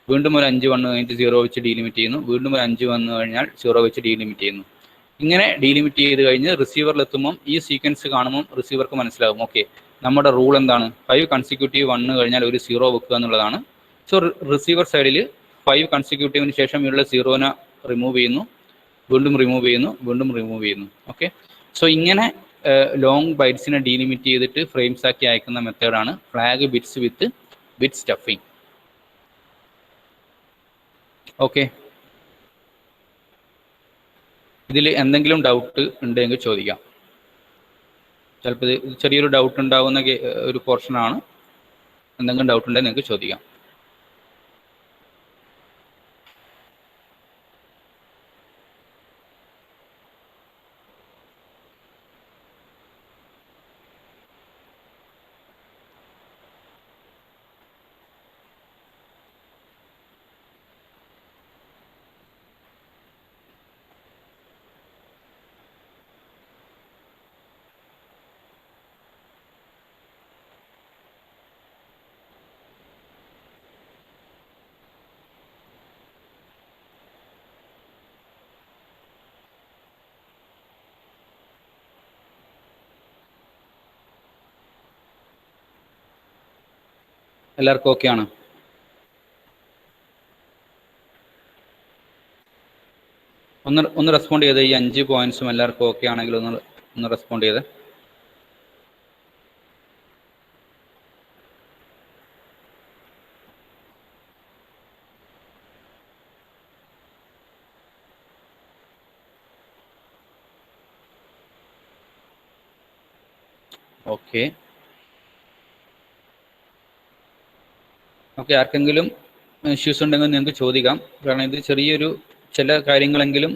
വീണ്ടും ഒരു 5 1 കഴിഞ്ഞിട്ട് 0 വെച്ച് ഡീലിമിറ്റ് ചെയ്യുന്നു. വീണ്ടും ഒരു 5 വന്നു കഴിഞ്ഞാൽ 0 വെച്ച് ഡീലിമിറ്റ് ചെയ്യുന്നു. ഇങ്ങനെ ഡീലിമിറ്റ് ചെയ്ത് കഴിഞ്ഞ് റിസീവറിലെത്തുമ്പം ഈ സീക്വൻസ് കാണുമ്പം റിസീവർക്ക് മനസ്സിലാകും ഓക്കെ നമ്മുടെ റൂൾ എന്താണ്, 5 കൺസിക്യൂട്ടീവ് 1 കഴിഞ്ഞാൽ ഒരു 0 വെക്കുക എന്നുള്ളതാണ്. സോ റിസീവർ സൈഡിൽ 5 കൺസിക്യൂട്ടീവിന് ശേഷം ഉള്ള 0നെ റിമൂവ് ചെയ്യുന്നു, വീണ്ടും റിമൂവ് ചെയ്യുന്നു, വീണ്ടും റിമൂവ് ചെയ്യുന്നു. ഓക്കെ, സോ ഇങ്ങനെ ലോങ് ബൈറ്റ്സിനെ ഡീലിമിറ്റ് ചെയ്തിട്ട് ഫ്രെയിംസ് ആക്കി അയക്കുന്ന മെത്തേഡാണ് flag bits with bit stuffing. Okay, ഇതിൽ എന്തെങ്കിലും ഡൗട്ട് ഉണ്ടെങ്കിൽ ചോദിക്കാം. ചിലപ്പോൾ ഇത് ചെറിയൊരു ഡൗട്ട് ഉണ്ടാകുന്ന ഒരു പോർഷനാണ്. എന്തെങ്കിലും ഡൗട്ട് ഉണ്ടെങ്കിൽ നിങ്ങൾക്ക് ചോദിക്കാം. എല്ലാവർക്കും ഓക്കെ ആണ്? ഒന്ന് റെസ്പോണ്ട് ചെയ്ത്, ഈ 5 പോയിന്റ്സും എല്ലാവർക്കും ഓക്കെ ആണെങ്കിൽ ഒന്ന് റെസ്പോണ്ട് ചെയ്ത്. ഓക്കെ ഓക്കെ, ആർക്കെങ്കിലും ഇഷ്യൂസ് ഉണ്ടെങ്കിൽ നിങ്ങൾക്ക് ചോദിക്കാം. കാരണം ഇത് ചെറിയൊരു ചില കാര്യങ്ങളെങ്കിലും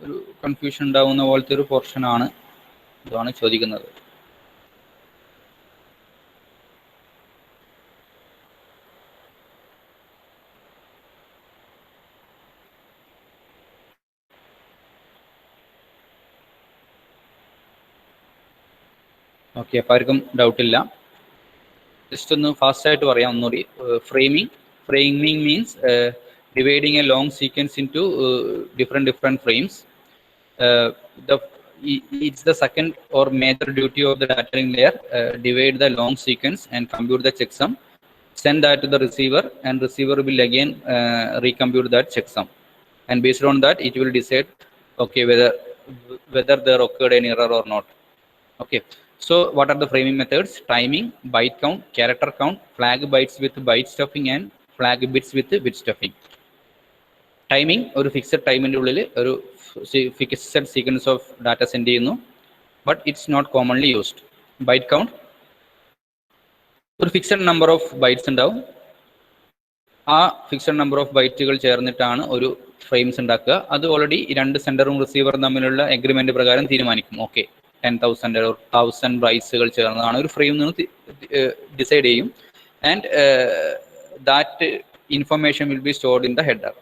ഒരു കൺഫ്യൂഷൻ ഉണ്ടാവുന്ന പോലത്തെ ഒരു പോർഷനാണ്. ഇതാണ് ചോദിക്കുന്നത്. ഓക്കെ, അപ്പോൾ ആർക്കും ഡൗട്ടില്ല. ജസ്റ്റ് ഒന്ന് ഫാസ്റ്റായിട്ട് പറയാം ഒന്നുകൂടി. Framing means dividing a long sequence into different frames. It's the second or major duty of the data link layer. Divide the long sequence and compute the checksum. Send that to the receiver, and receiver will again recompute that checksum. And based on that, it will decide, okay, whether there occurred any error or not. Okay. So what are the framing methods? Timing, byte count, character count, flag bytes with byte stuffing, and flag bits with bit stuffing. Timing, ഒരു fixed ടൈമിൻ്റെ ഉള്ളിൽ ഒരു fixed sequence of data send ചെയ്യുന്നു, but it's not commonly used. Byte count, ഒരു fixed number of bytes ഉണ്ടാവും. ആ fixed number of ബൈറ്റുകൾ ചേർന്നിട്ടാണ് ഒരു ഫ്രെയിംസ് ഉണ്ടാക്കുക. അത് ഓൾറെഡി രണ്ട് സെൻഡറും റിസീവറും തമ്മിലുള്ള എഗ്രിമെന്റ് പ്രകാരം തീരുമാനിക്കും. ഓക്കെ, 10,000 or 1,000 ബൈറ്റ്സുകൾ ചേർന്നതാണ് ഒരു ഫ്രെയിം നിന്ന് ഡിസൈഡ് ചെയ്യും. And that information will be stored in the header.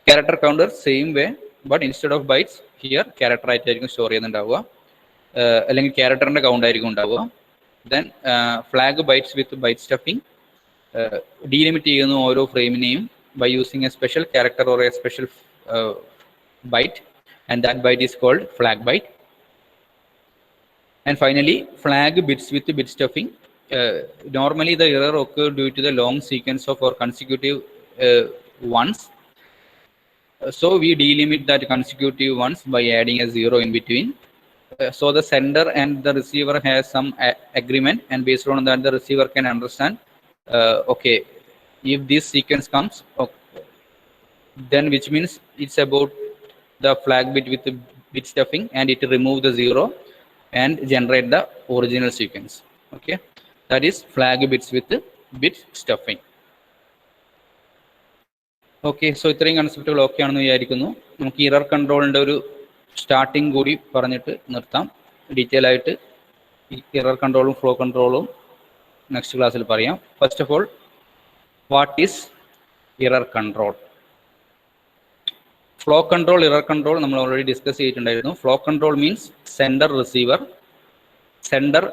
Character counter same way, but instead of bytes here character ആയിട്ടായിരിക്കും സ്റ്റോർ ചെയ്യുന്നുണ്ടാവുക, അല്ലെങ്കിൽ ക്യാരക്ടറിന്റെ കൗണ്ട് ആയിരിക്കും ഉണ്ടാവുക. Then flag bytes with byte stuffing, delimit ചെയ്യുന്നു ഓരോ ഫ്രെയിമിനെയും by using a special character or a special byte, and that byte is called flag byte. And finally, flag bits with bit stuffing. Normally, the error occurs due to the long sequence of or consecutive ones. So we delimit that consecutive ones by adding a zero in between. So the sender and the receiver has some agreement, and based on that, the receiver can understand. Okay, if this sequence comes, okay, then which means it's about the flag bit with the bit stuffing, and it remove the zero and generate the original sequence. Okay, that is flag bits with bit stuffing. Okay, so ഇത്രയും കൺസെപ്റ്റുകൾ okay ആണെന്ന് വിചാരിക്കുന്നു. നമുക്ക് error കൺട്രോളിൻ്റെ ഒരു starting കൂടി പറഞ്ഞിട്ട് നിർത്താം. Detail ആയിട്ട് ഈ ഇറർ കൺട്രോളും ഫ്ലോ കൺട്രോളും നെക്സ്റ്റ് ക്ലാസ്സിൽ പറയാം. First of all, what is error control? Flow control, error control നമ്മൾ ഓൾറെഡി ഡിസ്കസ് ചെയ്തിട്ടുണ്ടായിരുന്നു. Flow control means sender receiver. Sender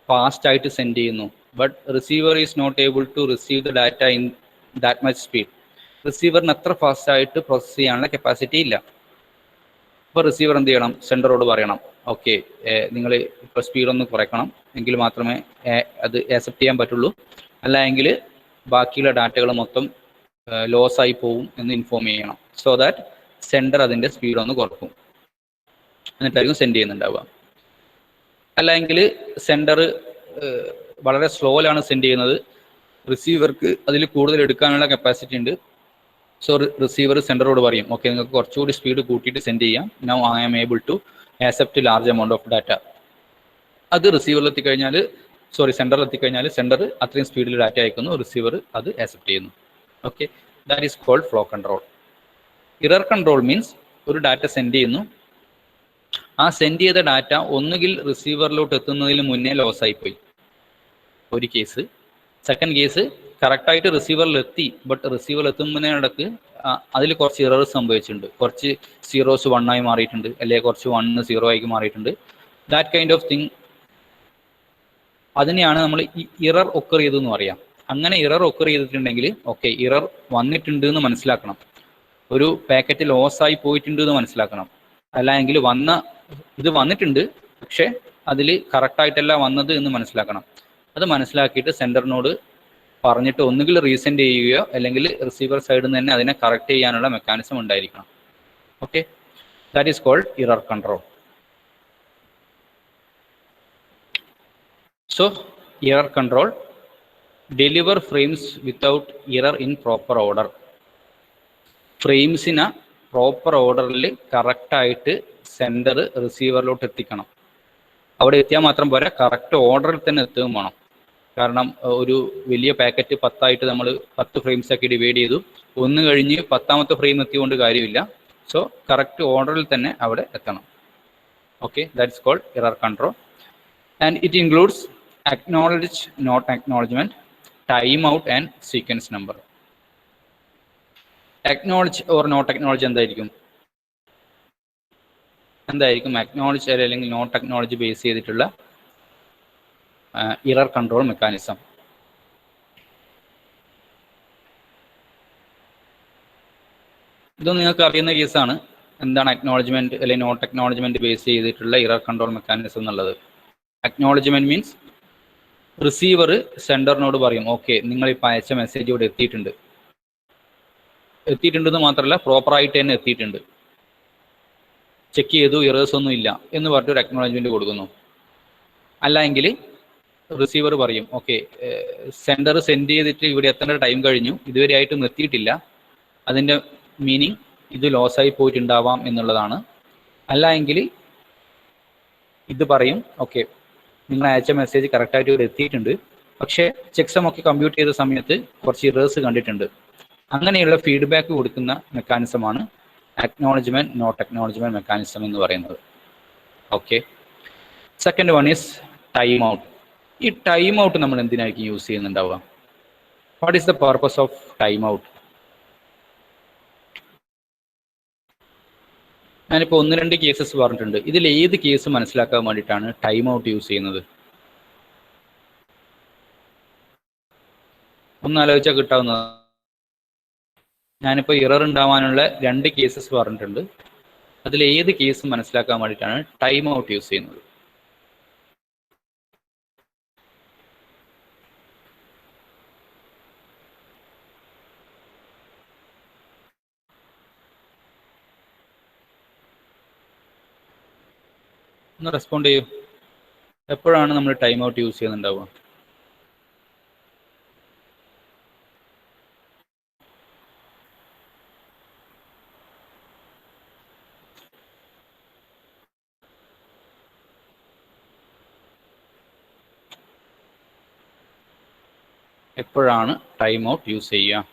fast ആയിട്ട് സെൻഡ് ചെയ്യുന്നു, but receiver is not able to receive the data in that much speed. റിസീവറിന് അത്ര fast ആയിട്ട് process ചെയ്യാനുള്ള capacity ഇല്ല. അപ്പോൾ റിസീവർ എന്ത് ചെയ്യണം? സെൻഡറോട് പറയണം, ഓക്കെ, നിങ്ങൾ ഇപ്പോൾ സ്പീഡൊന്ന് കുറയ്ക്കണം, എങ്കിൽ മാത്രമേ അത് ആക്സെപ്റ്റ് ചെയ്യാൻ പറ്റുള്ളൂ, അല്ല എങ്കിൽ ബാക്കിയുള്ള ഡാറ്റകൾ മൊത്തം ലോസ് ആയി പോവും എന്ന് ഇൻഫോം ചെയ്യണം. സോ ദാറ്റ് സെൻഡർ അതിൻ്റെ സ്പീഡ് ഒന്ന് കുറക്കും, എന്നിട്ടായിരിക്കും സെൻഡ് ചെയ്യുന്നുണ്ടാവുക. അല്ലെങ്കിൽ സെൻഡർ വളരെ സ്ലോയിലാണ് സെൻഡ് ചെയ്യുന്നത്, റിസീവർക്ക് അതിൽ കൂടുതൽ എടുക്കാനുള്ള കപ്പാസിറ്റി ഉണ്ട്. സോ റിസീവർ സെൻഡറോട് പറയും, ഓക്കെ, നിങ്ങൾക്ക് കുറച്ചുകൂടി സ്പീഡ് കൂട്ടിയിട്ട് സെൻഡ് ചെയ്യാം, now I am able to accept large amount of data. അത് റിസീവറിൽ എത്തിക്കഴിഞ്ഞാൽ, സെൻഡറിൽ എത്തിക്കഴിഞ്ഞാൽ സെൻഡർ അത്രയും സ്പീഡിൽ ഡാറ്റ അയക്കുന്നു, റിസീവർ അത് ആക്സെപ്റ്റ് ചെയ്യുന്നു. Okay, that is called flow control. Error control means ഒരു ഡാറ്റ സെൻഡ് ചെയ്യുന്നു, ആ സെൻഡ് ചെയ്ത ഡാറ്റ ഒന്നുകിൽ റിസീവറിലോട്ട് എത്തുന്നതിന് മുന്നേ ലോസ് ആയിപ്പോയി, ഒരു കേസ്. സെക്കൻഡ് കേസ്, കറക്റ്റായിട്ട് റിസീവറിൽ എത്തി, ബട്ട് റിസീവറിൽ എത്തുന്നതിനിടക്ക് അതിൽ കുറച്ച് ഇറേഴ്സ് സംഭവിച്ചിട്ടുണ്ട്, കുറച്ച് സീറോസ് 1 ആയി മാറിയിട്ടുണ്ട്, അല്ലെങ്കിൽ കുറച്ച് 1 0 ആയി മാറിയിട്ടുണ്ട്. ദാറ്റ് കൈൻഡ് ഓഫ് തിങ്, അതിനെയാണ് നമ്മൾ ഇറർ ഒക്കർ ചെയ്തെന്ന് പറയാം. അങ്ങനെ ഇറർ ഒക്കർ ചെയ്തിട്ടുണ്ടെങ്കിൽ, ഓക്കെ, ഇറർ വന്നിട്ടുണ്ട് എന്ന് മനസ്സിലാക്കണം, ഒരു പാക്കറ്റ് ലോസായി പോയിട്ടുണ്ട് എന്ന് മനസ്സിലാക്കണം. അല്ലെങ്കിൽ ഇത് വന്നിട്ടുണ്ട്, പക്ഷെ അതിൽ കറക്റ്റായിട്ടല്ല വന്നത് എന്ന് മനസ്സിലാക്കണം. അത് മനസ്സിലാക്കിയിട്ട് സെൻഡറിനോട് പറഞ്ഞിട്ട് ഒന്നുകിൽ റീസെൻഡ് ചെയ്യുകയോ അല്ലെങ്കിൽ റിസീവർ സൈഡിൽ നിന്ന് തന്നെ അതിനെ കറക്റ്റ് ചെയ്യാനുള്ള മെക്കാനിസം ഉണ്ടായിരിക്കണം. Okay, that is called error control. So error control, deliver frames without error in proper order. ഫ്രെയിംസിനെ പ്രോപ്പർ ഓർഡറിൽ കറക്റ്റായിട്ട് സെൻഡർ റിസീവറിലോട്ട് എത്തിക്കണം. അവിടെ എത്തിയാൽ മാത്രം പോരാ, കറക്റ്റ് ഓർഡറിൽ തന്നെ എത്തുകയും വേണം. കാരണം ഒരു വലിയ പാക്കറ്റ് 10 നമ്മൾ 10 ഫ്രെയിംസ് ആക്കി ഡിവൈഡ് ചെയ്തു, ഒന്ന് കഴിഞ്ഞ് 10ാമത്തെ ഫ്രെയിം എത്തിക്കൊണ്ട് കാര്യമില്ല. സോ കറക്റ്റ് ഓർഡറിൽ തന്നെ അവിടെ എത്തണം. Okay, that's called error control. And it includes acknowledge, not acknowledgement, timeout and sequence number. Acknowledge or not acknowledge എന്തായിരിക്കും? acknowledge അല്ലെങ്കിൽ not acknowledge ബേസ് ചെയ്തിട്ടുള്ള എറർ കൺട്രോൾ മെക്കാനിസം. ഇതൊന്നും നിങ്ങൾക്ക് അറിയുന്ന കേസാണ്. എന്താണ് അക്നോളജ്മെന്റ് അല്ലെങ്കിൽ നോട്ട് അക്നോളജ്മെന്റ് ബേസ് ചെയ്തിട്ടുള്ള എറർ കൺട്രോൾ മെക്കാനിസം എന്നുള്ളത്. അക്നോളജ്മെന്റ് മീൻസ് റിസീവർ സെൻഡറിനോട് പറയും, ഓക്കെ നിങ്ങളിപ്പോൾ അയച്ച മെസ്സേജ് ഇവിടെ എത്തിയിട്ടുണ്ടെന്ന് മാത്രമല്ല പ്രോപ്പറായിട്ട് തന്നെ എത്തിയിട്ടുണ്ട്, ചെക്ക് ചെയ്തു, ഇറേഴ്സ് ഒന്നും ഇല്ല എന്ന് പറഞ്ഞിട്ട് ഒരു അക്നോളജ്മെന്റ് കൊടുക്കുന്നു. അല്ലെങ്കിൽ റിസീവർ പറയും, ഓക്കെ സെൻഡർ സെൻഡ് ചെയ്തിട്ട് ഇവിടെ എത്തേണ്ട ടൈം കഴിഞ്ഞു, ഇതുവരെ ആയിട്ടും എത്തിയിട്ടില്ല, അതിൻ്റെ മീനിങ് ഇത് ലോസായി പോയിട്ടുണ്ടാവാം എന്നുള്ളതാണ്. അല്ല എങ്കിൽ ഇത് പറയും, ഓക്കെ നിങ്ങൾ അയച്ച മെസ്സേജ് കറക്റ്റായിട്ട് ഇവിടെ എത്തിയിട്ടുണ്ട്, പക്ഷേ ചെക്സം ഒക്കെ കമ്പ്യൂട്ട് ചെയ്ത സമയത്ത് കുറച്ച് ഇറേഴ്സ് കണ്ടിട്ടുണ്ട്. അങ്ങനെയുള്ള ഫീഡ്ബാക്ക് കൊടുക്കുന്ന മെക്കാനിസമാണ് അക്നോളജ്മെന്റ് നോട്ട് അക്നോളജ്മെന്റ് മെക്കാനിസം എന്ന് പറയുന്നത്. Okay, second one is time out. ഈ ടൈം ഔട്ട് നമ്മൾ എന്തിനായിരിക്കും യൂസ് ചെയ്യുന്നുണ്ടാവുക? What is the purpose of time out? ഞാനിപ്പോൾ 1-2 കേസസ് പറഞ്ഞിട്ടുണ്ട്. ഇതിൽ ഏത് കേസ് മനസ്സിലാക്കാൻ വേണ്ടിയിട്ടാണ് ടൈം ഔട്ട് യൂസ് ചെയ്യുന്നത്? ഒന്ന് ആലോചിച്ചാൽ കിട്ടാവുന്നതാണ്. ഞാനിപ്പോൾ ഇറർ ഉണ്ടാവാനുള്ള 2 കേസസ് പറഞ്ഞിട്ടുണ്ട്. അതിൽ ഏത് കേസ് മനസ്സിലാക്കാൻ വേണ്ടിയിട്ടാണ് ടൈം ഔട്ട് യൂസ് ചെയ്യുന്നത്? ഒന്ന് റെസ്പോണ്ട് ചെയ്യൂ. എപ്പോഴാണ് നമ്മൾ ടൈം ഔട്ട് യൂസ് ചെയ്യുന്നുണ്ടാവുക? എപ്പോഴാണ് ടൈം ഔട്ട് യൂസ് ചെയ്യുക?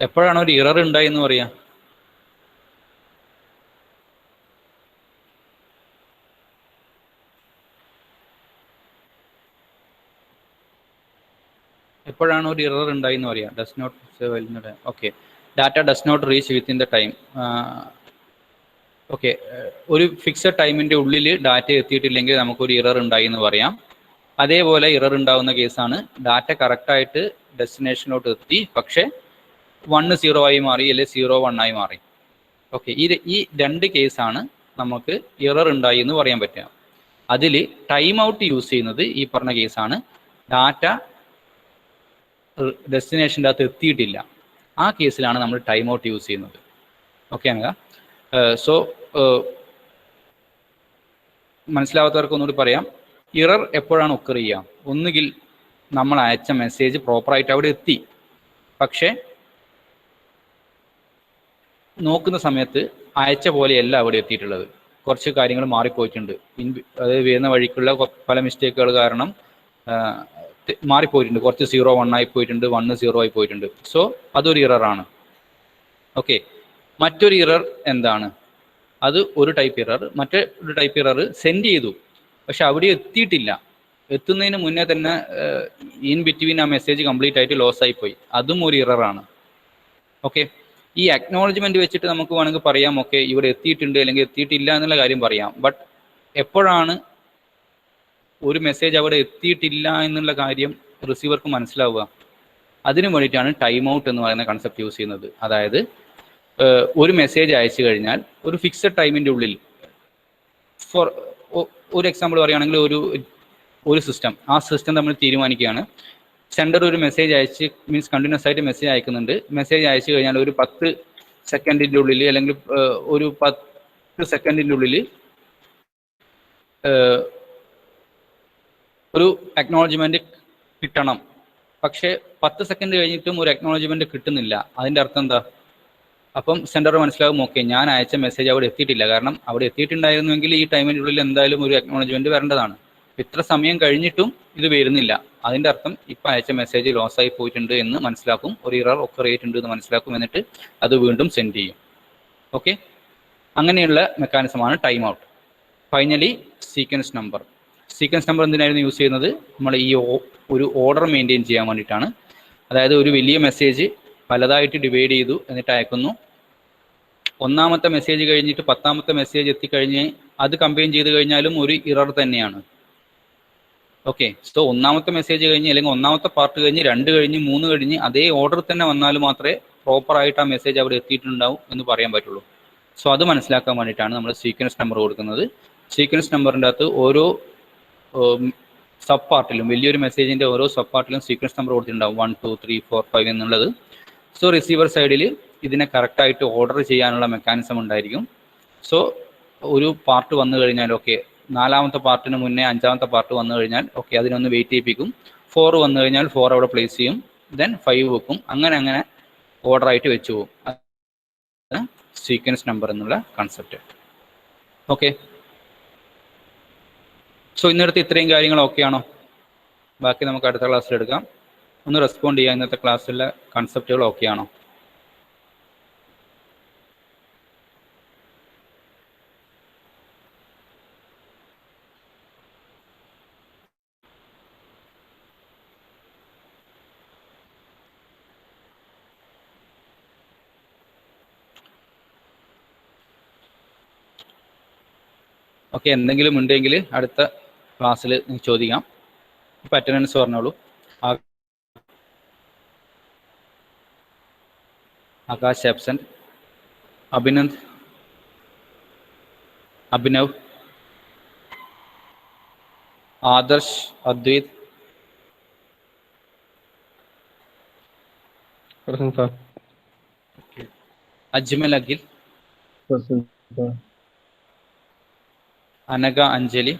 എപ്പോഴാണ് ഒരു ഇറർ ഉണ്ടായി എന്ന് പറയാ? എപ്പോഴാണ് ഒരു ഇറർ ഉണ്ടായി എന്ന് പറയാ? Does not save. Okay, data does not reach within the time. Okay, ഒരു ഫിക്സഡ് ടൈമിൻ്റെ ഉള്ളിൽ ഡാറ്റ എത്തിയിട്ടില്ലെങ്കിൽ നമുക്കൊരു ഇറർ ഉണ്ടായി എന്ന് പറയാം. അതേപോലെ ഇറർ ഉണ്ടാകുന്ന കേസാണ് ഡാറ്റ കറക്റ്റായിട്ട് ഡെസ്റ്റിനേഷനിലോട്ട് എത്തി, പക്ഷേ 1 0 ആയി മാറി, അല്ലെങ്കിൽ 0 1 ആയി മാറി. ഓക്കെ, ഈ 2 കേസാണ് നമുക്ക് ഇറർ ഉണ്ടായി എന്ന് പറയാൻ പറ്റുക. അതിൽ ടൈം ഔട്ട് യൂസ് ചെയ്യുന്നത് ഈ പറഞ്ഞ കേസാണ്. ഡാറ്റ ഡെസ്റ്റിനേഷൻ്റെ അകത്ത് എത്തിയിട്ടില്ല, ആ കേസിലാണ് നമ്മൾ ടൈം ഔട്ട് യൂസ് ചെയ്യുന്നത്. ഓക്കെ ആണ്. സോ മനസ്സിലാവാത്തവർക്ക് ഒന്നുകൂടി പറയാം. ഇറർ എപ്പോഴാണ് ഒക്കർ ചെയ്യുക? ഒന്നുകിൽ നമ്മൾ അയച്ച മെസ്സേജ് പ്രോപ്പറായിട്ട് അവിടെ എത്തി, പക്ഷേ നോക്കുന്ന സമയത്ത് അയച്ച പോലെയല്ല അവിടെ എത്തിയിട്ടുള്ളത്, കുറച്ച് കാര്യങ്ങൾ മാറിപ്പോയിട്ടുണ്ട്. അതായത് വരുന്ന വഴിക്കുള്ള പല മിസ്റ്റേക്കുകൾ കാരണം മാറിപ്പോയിട്ടുണ്ട്. കുറച്ച് 0 1 ആയി പോയിട്ടുണ്ട്, 1 0 ആയി പോയിട്ടുണ്ട്. സോ അതൊരു ഇററാണ്. ഓക്കെ, മറ്റൊരു ഇറർ എന്താണ്? അത് ഒരു ടൈപ്പ് ഇറർ. മറ്റൊരു ടൈപ്പ് ഇറർ സെൻഡ് ചെയ്തു, പക്ഷെ അവിടെ എത്തിയിട്ടില്ല. എത്തുന്നതിന് മുന്നേ തന്നെ ഇൻ ബിറ്റ്വീൻ ആ മെസ്സേജ് കംപ്ലീറ്റ് ആയിട്ട് ലോസ് ആയിപ്പോയി. അതും ഒരു ഇററാണ്. ഓക്കെ, ഈ അക്നോളജ്മെന്റ് വെച്ചിട്ട് നമുക്ക് വേണമെങ്കിൽ പറയാം, ഓക്കെ ഇവിടെ എത്തിയിട്ടുണ്ട് അല്ലെങ്കിൽ എത്തിയിട്ടില്ല എന്നുള്ള കാര്യം പറയാം. ബട്ട് എപ്പോഴാണ് ഒരു മെസ്സേജ് അവിടെ എത്തിയിട്ടില്ല എന്നുള്ള കാര്യം റിസീവർക്ക് മനസ്സിലാവുക? അതിനു വേണ്ടിയിട്ടാണ് ടൈം ഔട്ട് എന്ന് പറയുന്ന കൺസെപ്റ്റ് യൂസ് ചെയ്യുന്നത്. അതായത് ഒരു മെസ്സേജ് അയച്ചു കഴിഞ്ഞാൽ ഒരു ഫിക്സഡ് ടൈമിൻ്റെ ഉള്ളിൽ, ഫോർ ഒരു എക്സാമ്പിൾ പറയുകയാണെങ്കിൽ ഒരു സിസ്റ്റം, ആ സിസ്റ്റം നമ്മൾ തീരുമാനിക്കുകയാണ്. സെൻഡർ ഒരു മെസ്സേജ് അയച്ച് മീൻസ് കണ്ടിന്യൂസ് ആയിട്ട് മെസ്സേജ് അയക്കുന്നുണ്ട്. മെസ്സേജ് അയച്ചു കഴിഞ്ഞാൽ ഒരു 10 സെക്കൻഡിൻ്റെ ഉള്ളിൽ അല്ലെങ്കിൽ ഒരു 10 സെക്കൻഡിൻ്റെ ഉള്ളിൽ ഒരു അക്നോളജ്മെന്റ് കിട്ടണം. പക്ഷേ 10 സെക്കൻഡ് കഴിഞ്ഞിട്ടും ഒരു അക്നോളജ്മെന്റ് കിട്ടുന്നില്ല. അതിൻ്റെ അർത്ഥം എന്താ? അപ്പം സെൻഡർ മനസ്സിലാകും, ഓക്കെ ഞാൻ അയച്ച മെസ്സേജ് അവിടെ എത്തിയിട്ടില്ല. കാരണം അവിടെ എത്തിയിട്ടുണ്ടായിരുന്നുവെങ്കിൽ ഈ ടൈമിനുള്ളിൽ എന്തായാലും ഒരു അക്നോളജ്മെന്റ് വരേണ്ടതാണ്. ഇത്ര സമയം കഴിഞ്ഞിട്ടും ഇത് വരുന്നില്ല. അതിൻ്റെ അർത്ഥം ഇപ്പം അയച്ച മെസ്സേജ് ലോസ് ആയി പോയിട്ടുണ്ട് എന്ന് മനസ്സിലാക്കും, ഒരു ഇറർ ഒക്കെ ചെയ്തിട്ടുണ്ട് എന്ന് മനസ്സിലാക്കും. എന്നിട്ട് അത് വീണ്ടും സെൻഡ് ചെയ്യും. ഓക്കെ, അങ്ങനെയുള്ള മെക്കാനിസമാണ് time out. Finally sequence number. Sequence number എന്തിനായിരുന്നു യൂസ് ചെയ്യുന്നത്? നമ്മൾ ഈ ഒരു ഓർഡർ മെയിൻറ്റെയിൻ ചെയ്യാൻ വേണ്ടിയിട്ടാണ്. അതായത് ഒരു വലിയ മെസ്സേജ് പലതായിട്ട് ഡിവൈഡ് ചെയ്തു എന്നിട്ട് അയക്കുന്നു. ഒന്നാമത്തെ മെസ്സേജ് കഴിഞ്ഞിട്ട് 10ാമത്തെ മെസ്സേജ് എത്തിക്കഴിഞ്ഞ് അത് കമ്പൈൻ ചെയ്ത് കഴിഞ്ഞാലും ഒരു ഇറർ തന്നെയാണ്. ഓക്കെ, സോ ഒന്നാമത്തെ മെസ്സേജ് കഴിഞ്ഞ് അല്ലെങ്കിൽ ഒന്നാമത്തെ പാർട്ട് കഴിഞ്ഞ് 2 കഴിഞ്ഞ് 3 കഴിഞ്ഞ് അതേ ഓർഡർ തന്നെ വന്നാൽ മാത്രമേ പ്രോപ്പറായിട്ട് ആ മെസ്സേജ് അവിടെ എത്തിയിട്ടുണ്ടാവും എന്ന് പറയാൻ പറ്റുള്ളൂ. സോ അത് മനസ്സിലാക്കാൻ വേണ്ടിയിട്ടാണ് നമ്മൾ സീക്വൻസ് നമ്പർ കൊടുക്കുന്നത്. സീക്വൻസ് നമ്പറിൻ്റെ അകത്ത് ഓരോ സബ് പാർട്ടിലും, വലിയൊരു മെസ്സേജിൻ്റെ ഓരോ സബ് പാർട്ടിലും സീക്വൻസ് നമ്പർ കൊടുത്തിട്ടുണ്ടാവും, 1 2 3 4 5 എന്നുള്ളത്. സോ റിസീവർ സൈഡിൽ ഇതിനെ കറക്റ്റായിട്ട് ഓർഡർ ചെയ്യാനുള്ള മെക്കാനിസം ഉണ്ടായിരിക്കും. സോ ഒരു പാർട്ട് വന്നു കഴിഞ്ഞാൽ, ഓക്കെ 4ാമത്തെ പാർട്ടിന് മുന്നേ 5ാമത്തെ പാർട്ട് വന്നു കഴിഞ്ഞാൽ ഓക്കെ അതിനൊന്ന് വെയിറ്റ് ചെയ്യിപ്പിക്കും. 4 വന്നു കഴിഞ്ഞാൽ 4 അവിടെ പ്ലേസ് ചെയ്യും, ദെൻ 5 വെക്കും. അങ്ങനെ ഓർഡർ ആയിട്ട് വെച്ചു പോകും. സീക്വൻസ് നമ്പർ എന്നുള്ള കൺസെപ്റ്റ്. ഓക്കെ, സോ ഇന്നടുത്ത് ഇത്രയും കാര്യങ്ങൾ ഓക്കെ ആണോ? ബാക്കി നമുക്ക് അടുത്ത ക്ലാസ്സിൽ എടുക്കാം. ഒന്ന് റെസ്പോണ്ട് ചെയ്യാം. ഇന്നത്തെ ക്ലാസ്സിലെ കൺസെപ്റ്റുകൾ ഓക്കെ ആണോ? ഓക്കെ, എന്തെങ്കിലും ഉണ്ടെങ്കിൽ അടുത്ത ക്ലാസ്സിൽ ചോദിക്കാം. ഇപ്പം അറ്റൻഡൻസ് പറഞ്ഞോളൂ. Akash absent. Abhinand, Abhinav, Adarsh, Advaith, Ajmal Akhil, Anagha Anjali,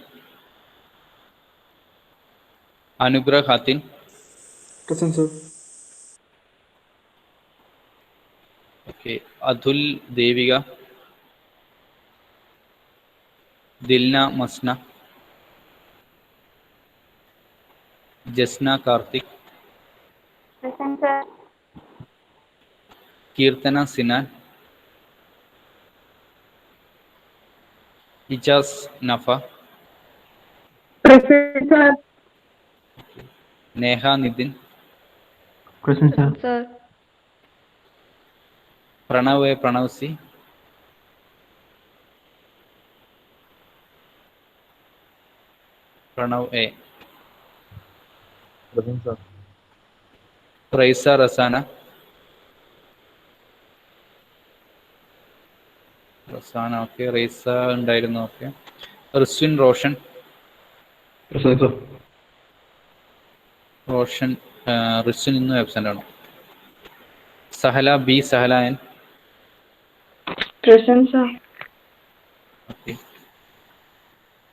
Anugrah Hathin, okay Athul Devika, Dilna Masna, Jasna Karthik, Keerthana Sinan, Ijas Nafa, Neha Nithin, Pranav Pranav C, Pranav A, Raisa Rasana, Rasana okay, Raisa ഉണ്ടായിരുന്നു. ഓക്കെ, റിസ്വിൻ റോഷൻ, റോഷൻ റിസ്വിൻ ഇന്നും ആബ്സെന്റ് ആണ്. Sahala B, Sahala N, okay,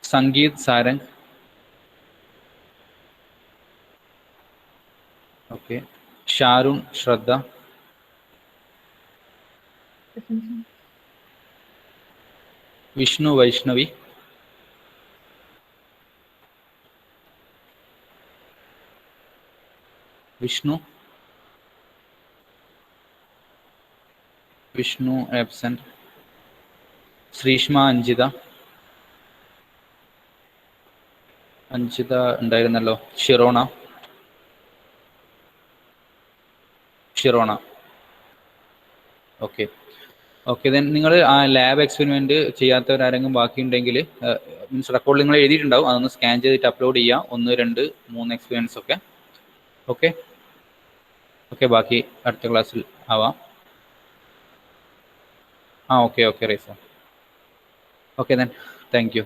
Sangeeth Sarang, okay, Sharun Shraddha, Vishnu Vaishnavi, Vishnu absent. Sreeshma Anjitha, Anjitha ഉണ്ടായിരുന്നല്ലോ. ഷിറോണ ഓക്കെ ദെൻ നിങ്ങൾ ആ ലാബ് എക്സ്പെരിമെന്റ് ചെയ്യാത്തവരാരെങ്കിലും ബാക്കിയുണ്ടെങ്കിൽ മീൻസ് റെക്കോർഡ് നിങ്ങൾ എഴുതിയിട്ടുണ്ടാവും, അതൊന്ന് സ്കാൻ ചെയ്തിട്ട് അപ്ലോഡ് ചെയ്യുക. 1 2 3 എക്സ്പീരിയൻസ് ഒക്കെ. ഓക്കെ ബാക്കി അടുത്ത ക്ലാസ്സിൽ ആവാം. Okay rhiza. Okay then thank you.